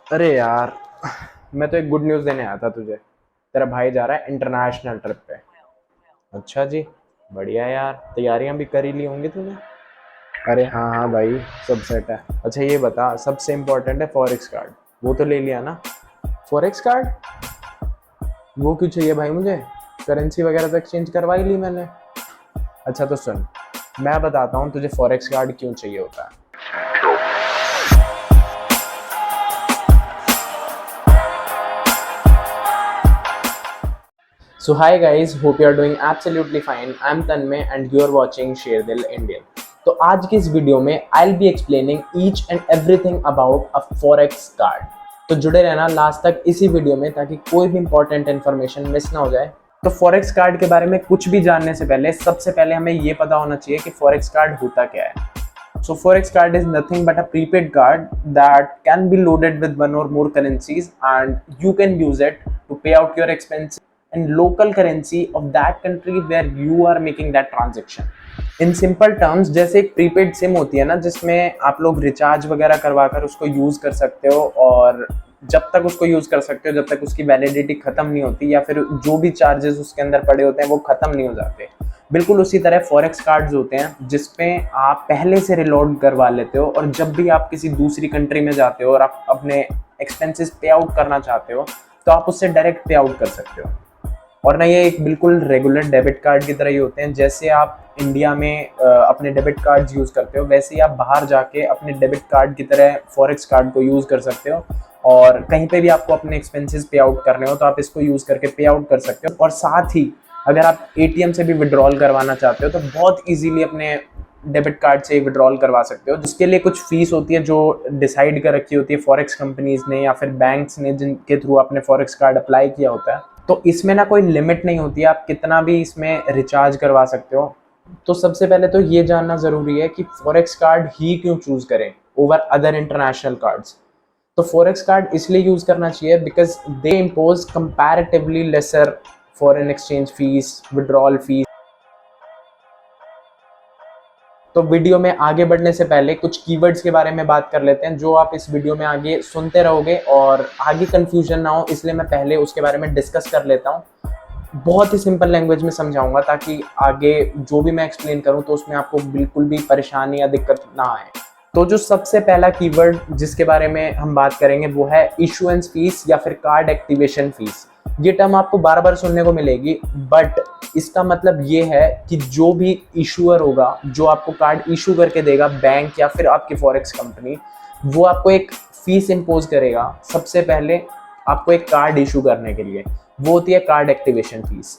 अरे यार, मैं तो एक गुड न्यूज़ देने आया था तुझे। तेरा भाई जा रहा है इंटरनेशनल ट्रिप पे। अच्छा जी, बढ़िया यार। तैयारियां भी कर ही ली होंगी तूने। अरे हाँ हाँ भाई, सब सेट है। अच्छा ये बता, सबसे इम्पोर्टेंट है फॉरेक्स कार्ड। वो तो ले लिया ना? फॉरेक्स कार्ड वो क्यों चाहिए भाई मुझे? करेंसी वगैरह तो एक्सचेंज करवा ही ली मैंने। अच्छा तो सुन, मैं बताता हूँ तुझे फॉरेक्स कार्ड क्यों चाहिए होता है। So hi guys, hope you are doing absolutely fine. I'm Tanmay and you are watching Sherdil Indian. तो आज की इस वीडियो में I'll be explaining each and everything about a forex card। तो जुड़े रहना लास्ट तक इसी वीडियो में ताकि कोई भी इंपॉर्टेंट इन्फॉर्मेशन मिस ना हो जाए। तो फॉरेक्स कार्ड के बारे में कुछ भी जानने से पहले सबसे पहले हमें ये पता होना चाहिए कि फॉरेक्स कार्ड होता क्या है। So forex card is nothing but a prepaid card that can be loaded with one or more currencies and you can use it to pay out your expenses in local currency of that country where you are making that transaction. In simple terms जैसे एक prepaid SIM होती है ना, जिसमें आप लोग recharge वगैरह करवा कर उसको यूज़ कर सकते हो और जब तक उसको यूज़ कर सकते हो जब तक उसकी वैलिडिटी ख़त्म नहीं होती या फिर जो भी चार्जेस उसके अंदर पड़े होते हैं वो ख़त्म नहीं हो जाते। बिल्कुल उसी तरह फॉरेक्स कार्ड्स होते हैं जिसमें आप पहले से रिलोड करवा लेते हो और जब भी आप किसी दूसरी कंट्री में जाते हो और आप अपने एक्सपेंसेस पे आउट करना चाहते हो तो आप उससे डायरेक्ट पे आउट कर सकते हो। और ना ये एक बिल्कुल रेगुलर डेबिट कार्ड की तरह ही होते हैं। जैसे आप इंडिया में अपने डेबिट कार्ड्स यूज़ करते हो वैसे ही आप बाहर जाके अपने डेबिट कार्ड की तरह फॉरेक्स कार्ड को यूज़ कर सकते हो और कहीं पे भी आपको अपने एक्सपेंसेस पे आउट करने हो तो आप इसको यूज़ करके पे आउट कर सकते हो। और साथ ही अगर आप एटीएम से भी विड्रॉल करवाना चाहते हो तो बहुत ईजीली अपने डेबिट कार्ड से विड्रॉल करवा सकते हो, जिसके लिए कुछ फीस होती है जो डिसाइड कर रखी होती है फॉरेक्स कंपनीज ने या फिर बैंक्स ने जिनके थ्रू आपने फॉरेक्स कार्ड अप्लाई किया होता है। तो इसमें ना कोई लिमिट नहीं होती है, आप कितना भी इसमें रिचार्ज करवा सकते हो। तो सबसे पहले तो ये जानना ज़रूरी है कि फॉरेक्स कार्ड ही क्यों चूज़ करें ओवर अदर इंटरनेशनल कार्ड्स। तो फॉरेक्स कार्ड इसलिए यूज़ करना चाहिए because they impose comparatively lesser foreign exchange fees, withdrawal fees. तो वीडियो में आगे बढ़ने से पहले कुछ कीवर्ड्स के बारे में बात कर लेते हैं जो आप इस वीडियो में आगे सुनते रहोगे और आगे कंफ्यूजन ना हो, इसलिए मैं पहले उसके बारे में डिस्कस कर लेता हूँ। बहुत ही सिंपल लैंग्वेज में समझाऊंगा ताकि आगे जो भी मैं एक्सप्लेन करूँ तो उसमें आपको बिल्कुल भी परेशानी या दिक्कत ना आए। तो जो सबसे पहला कीवर्ड जिसके बारे में हम बात करेंगे वो है इशुएंस फीस या फिर कार्ड एक्टिवेशन फीस। ये टर्म आपको बार बार सुनने को मिलेगी, बट इसका मतलब ये है कि जो भी इशूअर होगा, जो आपको कार्ड इशू करके देगा, बैंक या फिर आपकी फॉरेक्स कंपनी, वो आपको एक फीस इम्पोज करेगा सबसे पहले आपको एक कार्ड इशू करने के लिए। वो होती है कार्ड एक्टिवेशन फीस।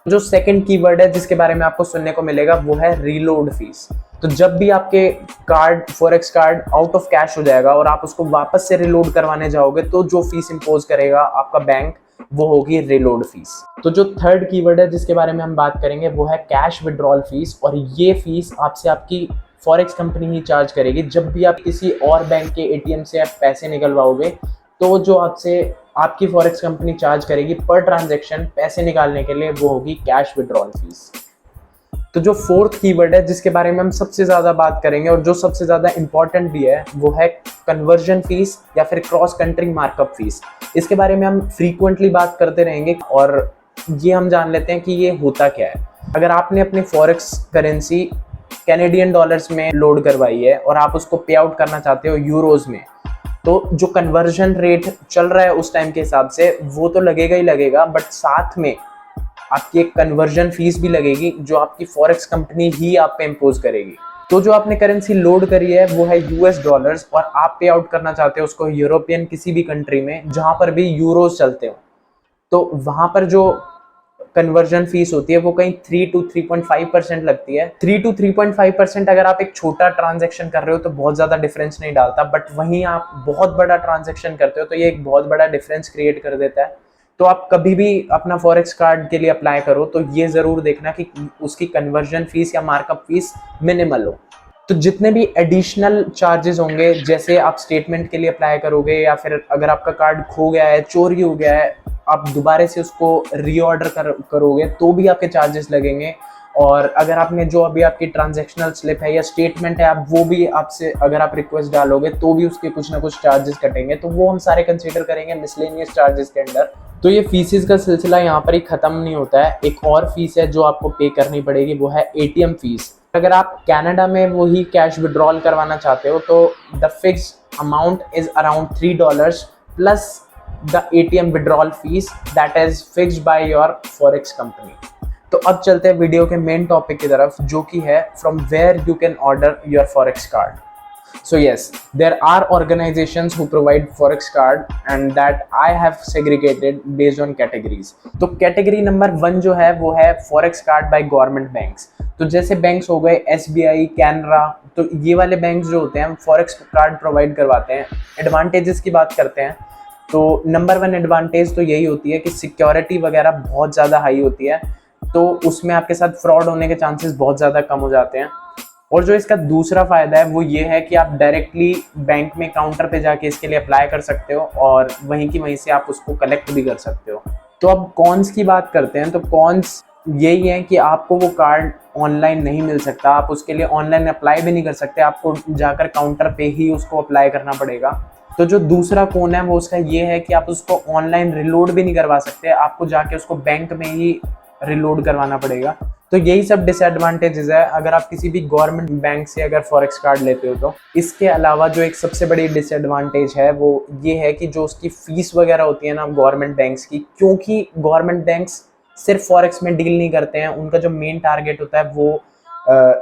जो सेकंड कीवर्ड है जिसके बारे में आपको सुनने को मिलेगा वो है रीलोड फीस। तो जब भी आपके card, forex card out of cash हो जाएगा और आप उसको वापस से रीलोड करवाने जाओगे तो जो फीस इम्पोज करेगा आपका बैंक वो होगी रीलोड फीस। तो जो थर्ड कीवर्ड है जिसके बारे में हम बात करेंगे वो है कैश विड्रॉल फीस, और ये फीस आपसे आपकी फॉरेक्स कंपनी ही चार्ज करेगी। जब भी आप किसी और बैंक के एटीएम से आप पैसे निकलवाओगे तो जो आपसे आपकी फॉरेक्स कंपनी चार्ज करेगी पर ट्रांजैक्शन पैसे निकालने के लिए वो होगी कैश विड्रॉल फीस। तो जो फोर्थ कीवर्ड है जिसके बारे में हम सबसे ज़्यादा बात करेंगे और जो सबसे ज़्यादा इंपॉर्टेंट भी है वो है कन्वर्जन फीस या फिर क्रॉस कंट्री मार्कअप फीस। इसके बारे में हम फ्रीक्वेंटली बात करते रहेंगे और ये हम जान लेते हैं कि ये होता क्या है। अगर आपने अपनी फॉरेक्स करेंसी कैनेडियन डॉलर्स में लोड करवाई है और आप उसको पे आउट करना चाहते हो यूरोज में, तो जो कन्वर्जन रेट चल रहा है उस टाइम के हिसाब से वो तो लगेगा ही लगेगा, बट साथ में आपकी एक कन्वर्जन फीस भी लगेगी जो आपकी फॉरेक्स कंपनी ही आप पे इम्पोज करेगी। तो जो आपने करेंसी लोड करी है वो है यूएस डॉलर्स और आप पे आउट करना चाहते हो उसको यूरोपियन किसी भी कंट्री में जहां पर भी यूरोज चलते हो, तो वहां पर जो कन्वर्जन फीस होती है वो कहीं 3 to 3.5% लगती है। 3 to 3.5% अगर आप एक छोटा ट्रांजैक्शन कर रहे हो तो बहुत ज़्यादा डिफरेंस नहीं डालता, बट वहीं आप बहुत बड़ा ट्रांजैक्शन करते हो तो ये एक बहुत बड़ा डिफरेंस क्रिएट कर देता है। तो आप कभी भी अपना फॉरेक्स कार्ड के लिए अप्लाई करो तो ये ज़रूर देखना कि उसकी कन्वर्जन फीस या मार्कअप फीस मिनिमल हो। तो जितने भी एडिशनल चार्जेस होंगे, जैसे आप स्टेटमेंट के लिए अप्लाई करोगे या फिर अगर आपका कार्ड खो गया है, चोरी हो गया है, आप दोबारा से उसको रीऑर्डर करोगे तो भी आपके चार्जेस लगेंगे। और अगर आपने जो अभी आपकी ट्रांजैक्शनल स्लिप है या स्टेटमेंट है, आप वो भी आपसे अगर आप रिक्वेस्ट डालोगे तो भी उसके कुछ ना कुछ चार्जेस कटेंगे, तो वो हम सारे कंसीडर करेंगे मिसलेनियस चार्जेस के अंडर। तो ये फीसेस का सिलसिला यहाँ पर ही खत्म नहीं होता है, एक और फीस है जो आपको पे करनी पड़ेगी, वो है एटीएम फीस। अगर आप कनाडा में वही कैश विड्रॉल करवाना चाहते हो तो the fix amount is around $3 plus the ATM withdrawal fees that is fixed by your forex company. तो अब चलते हैं वीडियो के मेन टॉपिक की तरफ, जो कि है from where you can order your forex card. So yes, there are organizations who provide forex card and that I have segregated based on categories. तो कैटेगरी नंबर 1 जो है वो है forex card by government banks। तो जैसे banks हो गए SBI, Canara, तो ये वाले बैंक्स जो होते हैं फॉरेक्स कार्ड प्रोवाइड करवाते हैं। एडवांटेजेस की बात करते हैं तो नंबर 1 एडवांटेज तो यही होती है कि सिक्योरिटी वगैरह बहुत ज़्यादा हाई होती है, तो उसमें आपके साथ फ्रॉड होने के चांसेस बहुत ज़्यादा कम हो जाते हैं। और जो इसका दूसरा फायदा है वो ये है कि आप डायरेक्टली बैंक में काउंटर पे जाके इसके लिए अप्लाई कर सकते हो और वहीं की वहीं से आप उसको कलेक्ट भी कर सकते हो। तो अब कॉन्स की बात करते हैं, तो कॉन्स यही है कि आपको वो कार्ड ऑनलाइन नहीं मिल सकता, आप उसके लिए ऑनलाइन अप्लाई भी नहीं कर सकते, आपको जाकर काउंटर पे ही उसको अप्लाई करना पड़ेगा। तो जो दूसरा कॉन है वो उसका ये है कि आप उसको ऑनलाइन रिलोड भी नहीं करवा सकते, आपको जाके उसको बैंक में ही रिलोड करवाना पड़ेगा। तो यही सब डिसएडवांटेजेस है अगर आप किसी भी गवर्नमेंट बैंक से अगर फॉरेक्स कार्ड लेते हो तो। इसके अलावा जो एक सबसे बड़ी डिसएडवांटेज है वो ये है कि जो उसकी फीस वगैरह होती है ना गवर्नमेंट बैंक्स की, क्योंकि गवर्नमेंट बैंक्स सिर्फ फॉरेक्स में डील नहीं करते हैं, उनका जो मेन टारगेट होता है वो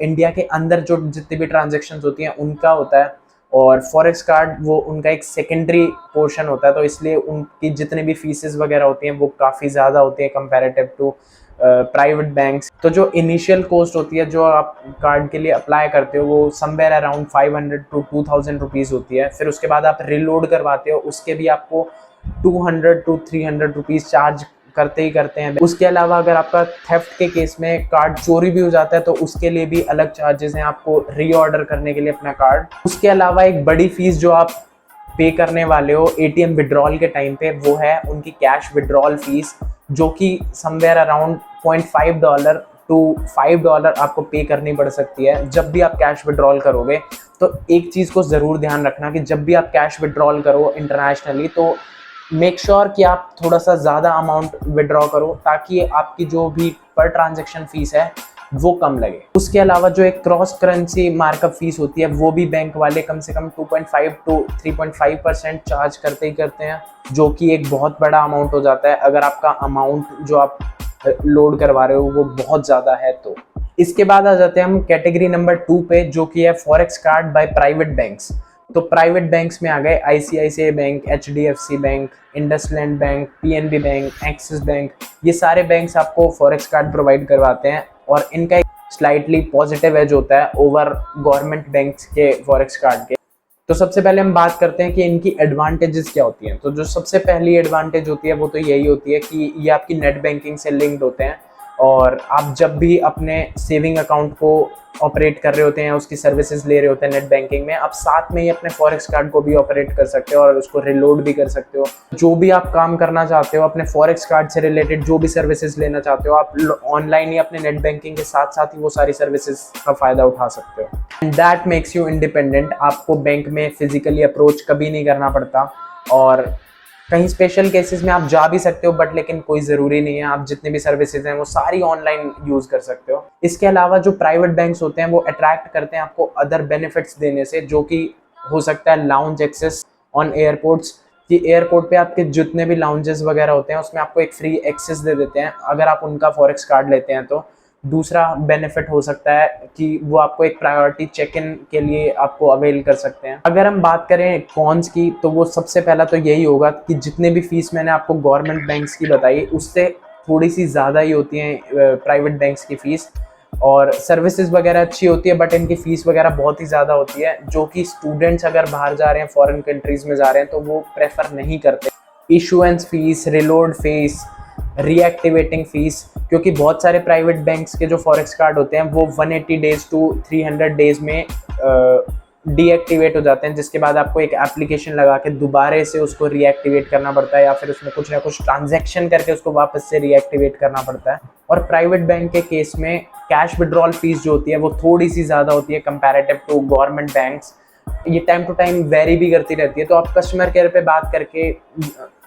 इंडिया के अंदर जो जितनी भी ट्रांजेक्शन होती हैं उनका होता है, और फॉरेक्स कार्ड वो उनका एक सेकेंडरी पोर्शन होता है, तो इसलिए उनकी जितनी भी फीसेस वगैरह होती हैं वो काफ़ी ज़्यादा होती हैं कंपैरेटिव टू प्राइवेट बैंक्स। तो जो इनिशियल कॉस्ट होती है जो आप कार्ड के लिए अप्लाई करते हो वो समवेयर अराउंड 500 to 2000 रुपीज़ होती है। फिर उसके बाद आप रिलोड करवाते हो, उसके भी आपको 200 to 300 रुपीज़ चार्ज करते ही करते हैं। उसके अलावा अगर आपका थेफ्ट के केस में कार्ड चोरी भी हो जाता है तो उसके लिए भी अलग चार्जेस हैं आपको रीऑर्डर करने के लिए अपना कार्ड। उसके अलावा एक बड़ी फीस जो आप पे करने वाले हो एटीएम विड्रॉल के टाइम पे वो है उनकी कैश विड्रॉल फीस, जो कि समवेयर अराउंड $0.5 to $5 आपको पे करनी पड़ सकती है जब भी आप कैश विड्रॉल करोगे। तो एक चीज़ को ज़रूर ध्यान रखना कि जब भी आप कैश विड्रॉल करो इंटरनेशनली तो मेक श्योर कि आप थोड़ा सा ज़्यादा अमाउंट विड्रॉ करो ताकि आपकी जो भी पर ट्रांजैक्शन फीस है वो कम लगे। उसके अलावा जो एक क्रॉस करेंसी मार्कअप फीस होती है वो भी बैंक वाले कम से कम 2.5 to 3.5% चार्ज करते ही करते हैं, जो कि एक बहुत बड़ा अमाउंट हो जाता है अगर आपका अमाउंट जो आप लोड करवा रहे हो वो बहुत ज़्यादा है तो। इसके बाद आ जाते हैं हम कैटेगरी नंबर 2 पे, जो कि है forex card by private banks. तो प्राइवेट बैंक्स में आ गए ICICI bank, HDFC bank, IndusInd bank, PNB bank, axis bank, ये सारे बैंक्स आपको फॉरेक्स कार्ड प्रोवाइड करवाते हैं और इनका एक स्लाइटली पॉजिटिव एज होता है ओवर गवर्नमेंट बैंक्स के फॉरेक्स कार्ड के। तो सबसे पहले हम बात करते हैं कि इनकी एडवांटेजेस क्या होती हैं। तो जो सबसे पहली एडवांटेज होती है वो तो यही होती है कि ये आपकी नेट बैंकिंग से लिंक्ड होते हैं और आप जब भी अपने सेविंग अकाउंट को ऑपरेट कर रहे होते हैं, उसकी सर्विसेज ले रहे होते हैं नेट बैंकिंग में, आप साथ में ही अपने फॉरेक्स कार्ड को भी ऑपरेट कर सकते हो और उसको रिलोड भी कर सकते हो। जो भी आप काम करना चाहते हो अपने फॉरेक्स कार्ड से रिलेटेड, जो भी सर्विसेज लेना चाहते हो, आप ऑनलाइन ही अपने नेट बैंकिंग के साथ साथ ही वो सारी सर्विसेज का फ़ायदा उठा सकते हो। And that makes you independent, आपको बैंक में फिजिकली अप्रोच कभी नहीं करना पड़ता और कहीं स्पेशल केसेस में आप जा भी सकते हो बट लेकिन कोई ज़रूरी नहीं है, आप जितनी भी सर्विसेज हैं वो सारी ऑनलाइन यूज़ कर सकते हो। इसके अलावा जो प्राइवेट बैंक्स होते हैं वो अट्रैक्ट करते हैं आपको अदर बेनिफिट्स देने से, जो कि हो सकता है लाउंज एक्सेस ऑन एयरपोर्ट्स, कि एयरपोर्ट पे आपके जितने भी लाउंजेस वगैरह होते हैं उसमें आपको एक फ्री एक्सेस दे देते हैं अगर आप उनका फॉरेक्स कार्ड लेते हैं। तो दूसरा बेनिफिट हो सकता है कि वो आपको एक प्रायोरिटी चेक इन के लिए आपको अवेल कर सकते हैं। अगर हम बात करें कॉन्स की तो वो सबसे पहला तो यही होगा कि जितने भी फीस मैंने आपको गवर्नमेंट बैंक्स की बताई उससे थोड़ी सी ज़्यादा ही होती हैं प्राइवेट बैंक्स की फ़ीस, और सर्विसेज वगैरह अच्छी होती है बट इनकी फ़ीस वगैरह बहुत ही ज़्यादा होती है, जो कि स्टूडेंट्स अगर बाहर जा रहे हैं फॉरेन कंट्रीज़ में जा रहे हैं तो वो प्रेफर नहीं करते। Issuance fees, reload fees, reactivating fees, क्योंकि बहुत सारे प्राइवेट बैंक्स के जो फॉरेक्स कार्ड होते हैं वो 180 डेज़ to 300 डेज़ में डीएक्टिवेट हो जाते हैं, जिसके बाद आपको एक एप्लीकेशन लगा के दोबारा से उसको रीएक्टिवेट करना पड़ता है, या फिर उसमें कुछ ना कुछ ट्रांजैक्शन करके उसको वापस से रीएक्टिवेट करना पड़ता है। और प्राइवेट बैंक के केस में कैश विड्रॉल फीस जो होती है वो थोड़ी सी ज़्यादा होती है कंपैरेटिव टू गवर्नमेंट बैंक्स। ये टाइम टू टाइम वेरी भी करती रहती है, तो आप कस्टमर केयर पे बात करके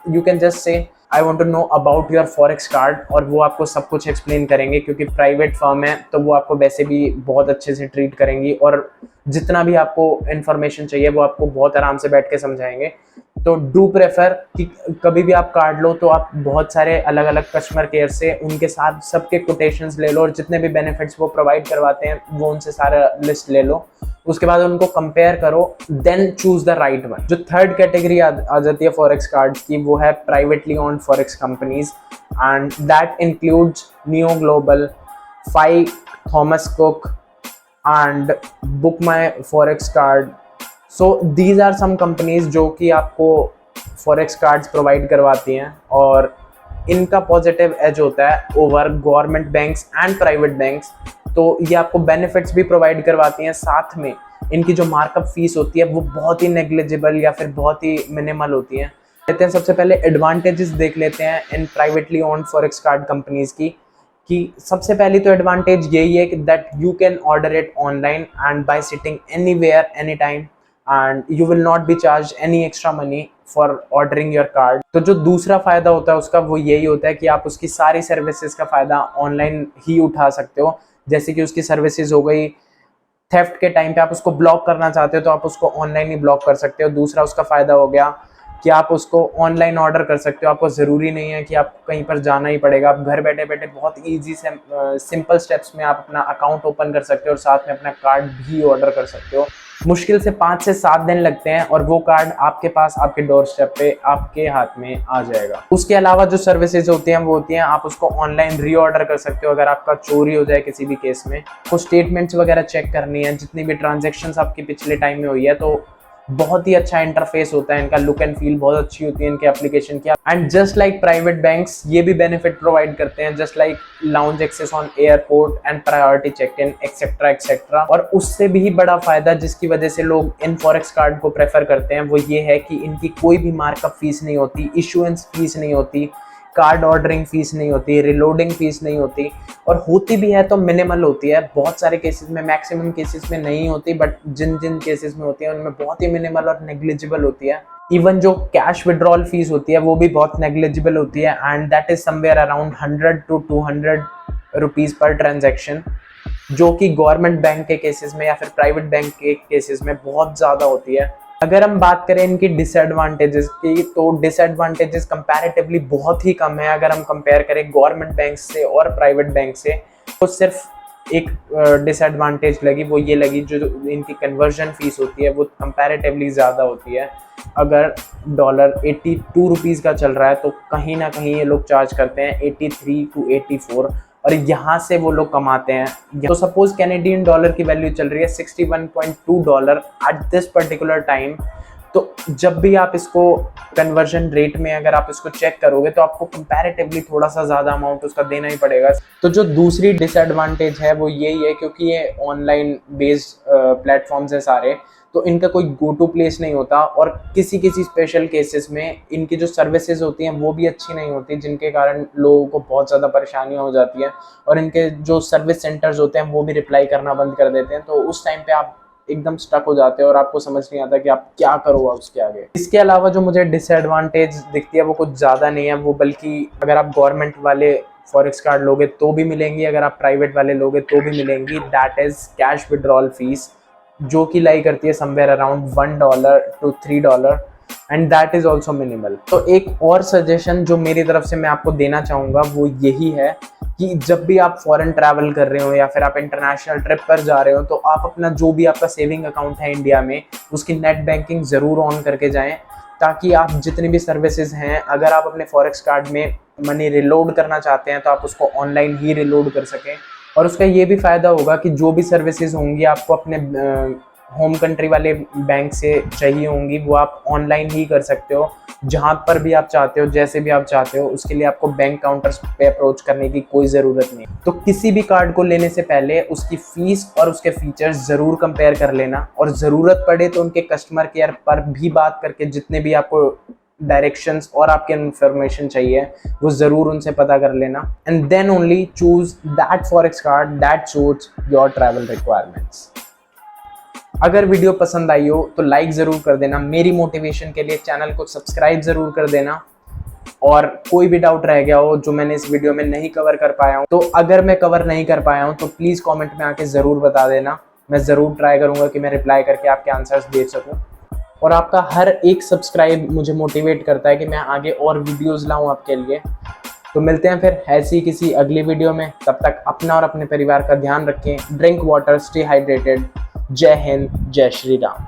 you can just say I want to know about your forex card, और वो आपको सब कुछ एक्सप्लेन करेंगे, क्योंकि प्राइवेट फर्म है तो वो आपको वैसे भी बहुत अच्छे से ट्रीट करेंगी, और जितना भी आपको इन्फॉर्मेशन चाहिए वो आपको बहुत आराम से बैठ के समझाएंगे। तो डू प्रेफर कि कभी भी आप कार्ड लो तो आप बहुत सारे अलग अलग कस्टमर केयर से उनके साथ सबके कोटेशंस ले लो, और जितने भी बेनिफिट्स वो प्रोवाइड करवाते हैं वो उनसे सारा लिस्ट ले लो, उसके बाद उनको कंपेयर करो, then choose the right one. जो थर्ड कैटेगरी आ जाती है फॉरेक्स कार्ड्स की, वो है privately owned forex companies, and that includes Niyo Global, Fi, Thomas Cook and Book My Forex card. So these are some companies जो कि आपको फॉरेक्स कार्ड्स प्रोवाइड करवाती हैं, और इनका पॉजिटिव एज होता है over government banks and private banks. तो ये आपको बेनिफिट्स भी प्रोवाइड करवाती हैं, साथ में इनकी जो मार्कअप फीस होती है वो बहुत ही नेग्लिजिबल या फिर बहुत ही मिनिमल होती है। लेते हैं सबसे पहले एडवांटेजेस देख लेते हैं इन privately owned forex card companies की। कि सबसे पहली तो एडवांटेज यही है कि that you can order it online and by sitting anywhere any time, and you will not be charge any extra money for ordering your card. तो जो दूसरा फायदा होता है उसका वो यही होता है कि आप उसकी सारी सर्विसेज का फायदा ऑनलाइन ही उठा सकते हो। जैसे कि उसकी सर्विसेज हो गई, थेफ्ट के टाइम पे आप उसको ब्लॉक करना चाहते हो तो आप उसको ऑनलाइन ही ब्लॉक कर सकते हो। दूसरा उसका फायदा हो गया कि आप उसको ऑनलाइन ऑर्डर कर सकते हो, आपको ज़रूरी नहीं है कि आपको कहीं पर जाना ही पड़ेगा। आप घर बैठे बैठे बहुत ईजी से सिंपल स्टेप्स में आप अपना अकाउंट ओपन कर सकते हो और साथ में अपना कार्ड भी ऑर्डर कर सकते हो। मुश्किल से 5 से 7 दिन लगते हैं और वो कार्ड आपके पास, आपके डोर स्टेप पे, आपके हाथ में आ जाएगा। उसके अलावा जो सर्विसेज होती हैं वो होती हैं, आप उसको ऑनलाइन रीऑर्डर कर सकते हो अगर आपका चोरी हो जाए किसी भी केस में। कुछ स्टेटमेंट्स वगैरह चेक करनी है, जितनी भी ट्रांजेक्शन्स आपकी पिछले टाइम में हुई है, तो बहुत ही अच्छा इंटरफेस होता है इनका, लुक एंड फील बहुत अच्छी होती है इनके एप्लीकेशन की। And just like private banks ये भी बेनिफिट प्रोवाइड करते हैं, just like lounge access on airport and priority check in etcetera etcetera. और उससे भी बड़ा फायदा जिसकी वजह से लोग इन फॉरेक्स कार्ड को प्रेफर करते हैं वो ये है कि इनकी कोई भी मार्कअप फीस नहीं होती, इशुएंस फीस नहीं होती, कार्ड ऑर्डरिंग फीस नहीं होती, रिलोडिंग फीस नहीं होती, और होती भी है तो मिनिमल होती है। बहुत सारे केसेस में, मैक्सिमम केसेस में नहीं होती, बट जिन जिन केसेस में होती है उनमें बहुत ही मिनिमल और नेग्लिजिबल होती है। इवन जो कैश विड्रॉल फीस होती है वो भी बहुत नेग्लिजिबल होती है, and that is somewhere around 100 to 200 rupees per transaction, जो कि गवर्नमेंट बैंक के केसेस में या फिर प्राइवेट बैंक के केसेस में बहुत ज़्यादा होती है। अगर हम बात करें इनकी डिसएडवांटेजेस की, तो डिसएडवांटेजेस कंपैरेटिवली बहुत ही कम है। अगर हम कंपेयर करें गवर्नमेंट बैंक से और प्राइवेट बैंक से, तो सिर्फ एक डिसएडवांटेज लगी, वो ये लगी जो इनकी कन्वर्जन फीस होती है वो कंपैरेटिवली ज़्यादा होती है। अगर डॉलर 82 रुपीज़ का चल रहा है तो कहीं ना कहीं ये लोग चार्ज करते हैं 83 to 84, और यहाँ से वो लोग कमाते हैं। तो सपोज कैनेडियन डॉलर की वैल्यू चल रही है $61.2 एट दिस पर्टिकुलर टाइम, तो जब भी आप इसको कन्वर्जन रेट में अगर आप इसको चेक करोगे तो आपको कंपैरेटिवली थोड़ा सा ज़्यादा अमाउंट उसका देना ही पड़ेगा। तो जो दूसरी डिसएडवांटेज है वो यही है, क्योंकि ये ऑनलाइन बेस्ड प्लेटफॉर्म्स हैं सारे, तो इनका कोई गो टू प्लेस नहीं होता, और किसी किसी स्पेशल केसेस में इनकी जो सर्विसेज होती हैं वो भी अच्छी नहीं होती, जिनके कारण लोगों को बहुत ज़्यादा परेशानियां हो जाती हैं, और इनके जो सर्विस सेंटर्स होते हैं वो भी रिप्लाई करना बंद कर देते हैं। तो उस टाइम पे आप एकदम स्टक हो जाते हो और आपको समझ नहीं आता कि आप क्या करो उसके आगे। इसके अलावा जो मुझे डिसएडवांटेज दिखती है वो कुछ ज़्यादा नहीं है, वो बल्कि अगर आप गवर्नमेंट वाले फॉरेक्स कार्ड लोगे तो भी मिलेंगी, अगर आप प्राइवेट वाले लोगे तो भी मिलेंगी। That is cash withdrawal fees, जो कि लाई करती है somewhere around $1 to $3, and that is also minimal. तो एक और सजेशन जो मेरी तरफ से मैं आपको देना चाहूँगा वो यही है कि जब भी आप फॉरेन ट्रैवल कर रहे हो या फिर आप इंटरनेशनल ट्रिप पर जा रहे हो, तो आप अपना जो भी आपका सेविंग अकाउंट है इंडिया में उसकी नेट बैंकिंग ज़रूर ऑन करके जाएं, ताकि आप जितनी भी सर्विसेज हैं, अगर आप अपने फॉरेक्स कार्ड में मनी रिलोड करना चाहते हैं तो आप उसको ऑनलाइन ही रिलोड कर सकें। और उसका ये भी फ़ायदा होगा कि जो भी सर्विसेज होंगी आपको अपने होम कंट्री वाले बैंक से चाहिए होंगी वो आप ऑनलाइन ही कर सकते हो, जहाँ पर भी आप चाहते हो, जैसे भी आप चाहते हो। उसके लिए आपको बैंक काउंटर्स पे अप्रोच करने की कोई ज़रूरत नहीं। तो किसी भी कार्ड को लेने से पहले उसकी फीस और उसके फीचर्स ज़रूर कंपेयर कर लेना, और ज़रूरत पड़े तो उनके कस्टमर केयर पर भी बात करके जितने भी आपको डायरेक्शंस और आपके इन्फॉर्मेशन चाहिए वो ज़रूर उनसे पता कर लेना। And then only choose that forex card that suits your travel requirements. अगर वीडियो पसंद आई हो तो लाइक ज़रूर कर देना, मेरी मोटिवेशन के लिए चैनल को सब्सक्राइब ज़रूर कर देना। और कोई भी डाउट रह गया हो जो मैंने इस वीडियो में नहीं कवर कर पाया हूँ, तो अगर मैं कवर नहीं कर पाया हूँ तो प्लीज़ कमेंट में आके ज़रूर बता देना। मैं ज़रूर ट्राई करूँगा कि मैं रिप्लाई करके आपके आंसर्स दे सकूँ। और आपका हर एक सब्सक्राइब मुझे मोटिवेट करता है कि मैं आगे और वीडियोज़ लाऊँ आपके लिए। तो मिलते हैं फिर ऐसी किसी अगली वीडियो में। तब तक अपना और अपने परिवार का ध्यान रखें। Drink water, stay hydrated. जय हिंद, जय श्री राम।